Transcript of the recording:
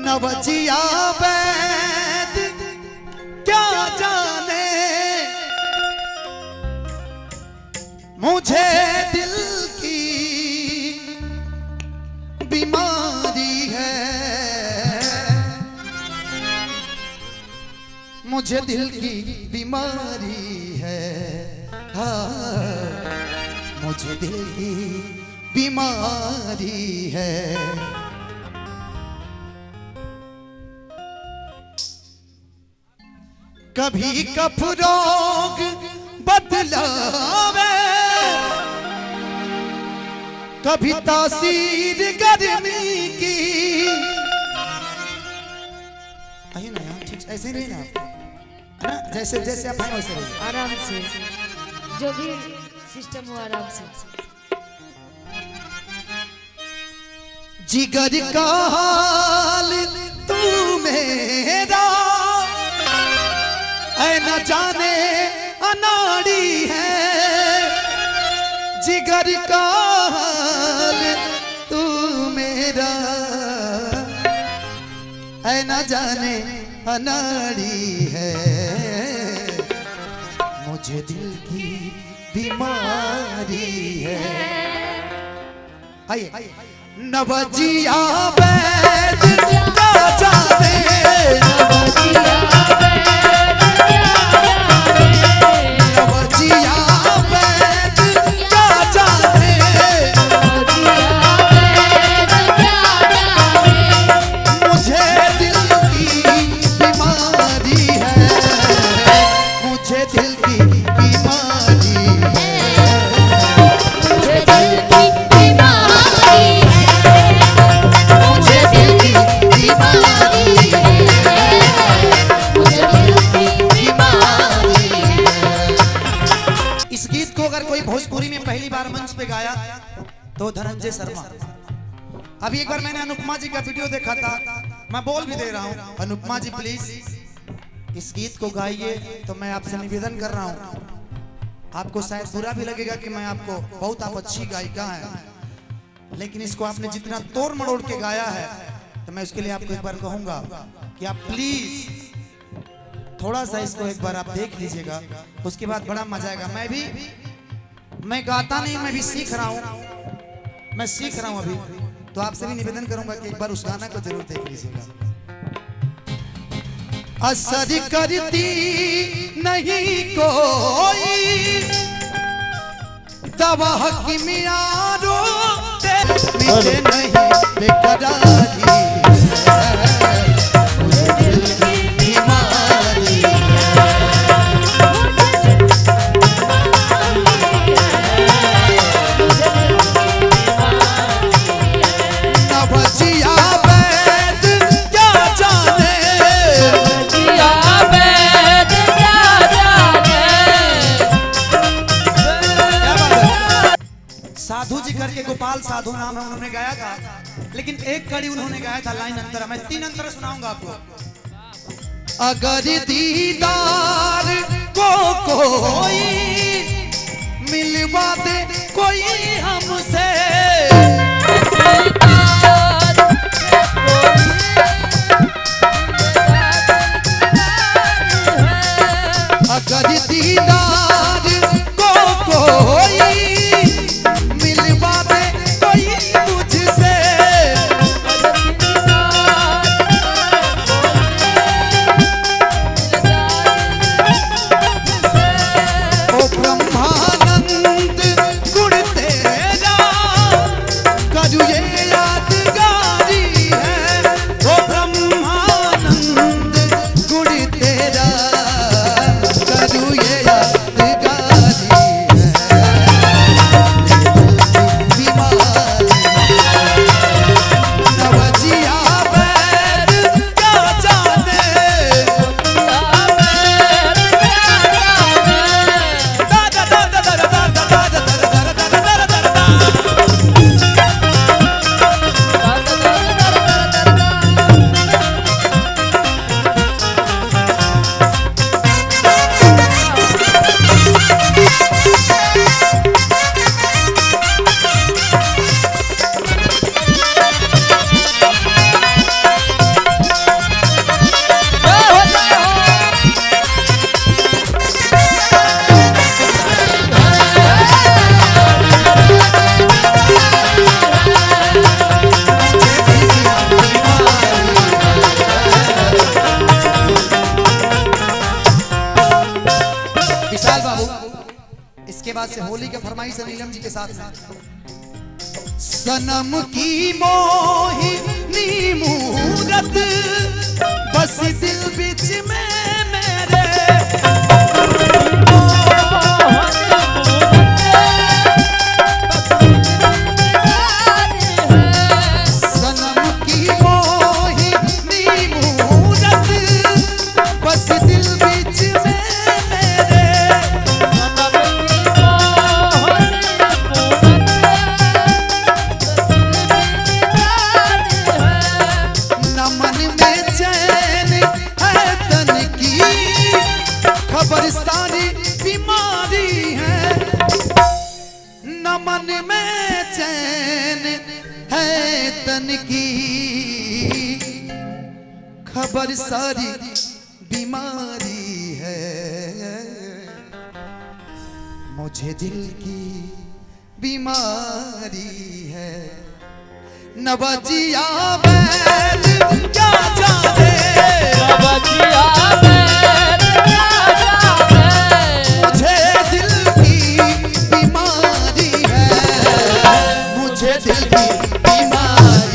नवजिया वैद क्या जाने मुझे दिल की बीमारी है, मुझे दिल की बीमारी है, हाँ मुझे दिल की बीमारी है। कभी कफ रोग बदलावे, कभी तासीर गर्मी की। आइए ना यार, ठीक ऐसे नहीं ना, है ना, जैसे जैसे आप हैं वैसे रहिए, आराम से, जो भी सिस्टम हो आराम से। जिगर का हाल तू मेरा ऐ न जाने अनाड़ी है, जिगर का हाल तू मेरा ऐ न जाने अनाड़ी है, मुझे दिल की बीमारी है। आइए नवजिया वैद क्या जाने, नवजिया वैद क्या जाने, मुझे दिल की बीमारी है, मुझे दिल की बीमारी है, मुझे दिल की बीमारी है, मुझे दिल की बीमारी है, मुझे दिल की बीमारी है। इस गीत को अगर कोई भोजपुरी में पहली बार मंच पे गाया तो धनंजय शर्मा। अभी एक बार मैंने अनुपमा जी का वीडियो देखा था, मैं बोल भी दे रहा हूँ, अनुपमा जी प्लीज इस गीत को गाइए। तो मैं आपसे निवेदन कर रहा हूँ, आपको शायद बुरा भी लगेगा कि मैं आपको, बहुत आप अच्छी गायिका हैं, लेकिन इसको आपने जितना तोड़ मरोड़ के गाया है तो मैं उसके लिए आपको एक बार कहूंगा कि आप प्लीज थोड़ा सा इसको एक बार आप देख लीजिएगा, उसके बाद बड़ा मजा आएगा। मैं गाता नहीं, मैं भी सीख रहा हूँ, मैं सीख रहा हूँ अभी, तो आपसे भी निवेदन करूंगा कि एक बार उस गाना को जरूर देख लीजिएगा। असर करती नहीं कोई दवा की मियारो, मुझे नहीं बेकरारी है, मुझे दिल की बीमारी है, नवजिया वैद क्या जाने, नवजिया वैद क्या जाने। साधु जी करके गोपाल साधु नाम है, उन्होंने गाया था, लेकिन एक कड़ी उन्होंने गाया था लाइन अंतरा, मैं 3 अंतरा सुनाऊंगा आपको। अगर दीदार को कोई मिलवा दे कोई हमसे, अगर दीदार को कोई मिलवा दे कोई मुझसे, ओ ब्रह्मानंद गुण तेरा करू ये यादगारी है, ओ ब्रह्मानंद गुण तेरा करू ये यादगारी है, बीमारी नवजिया वैद क्या जाने, फरमाइश नीलम जी के साथ में। सनम की मोहिनी मूरत बस दिल बीच में मेरे, सनम की मोहिनी मूरत बस दिल बीच में मेरे, न मन में चैन है तन की, खबर सारी बीमारी है। न मन में चैन है तन की, खबर सारी बीमारी है। मुझे दिल की बीमारी है। नवजिया बैल क्या जाने, नवजिया बैल क्या जाने, मुझे दिल की बीमारी है, मुझे दिल की बीमारी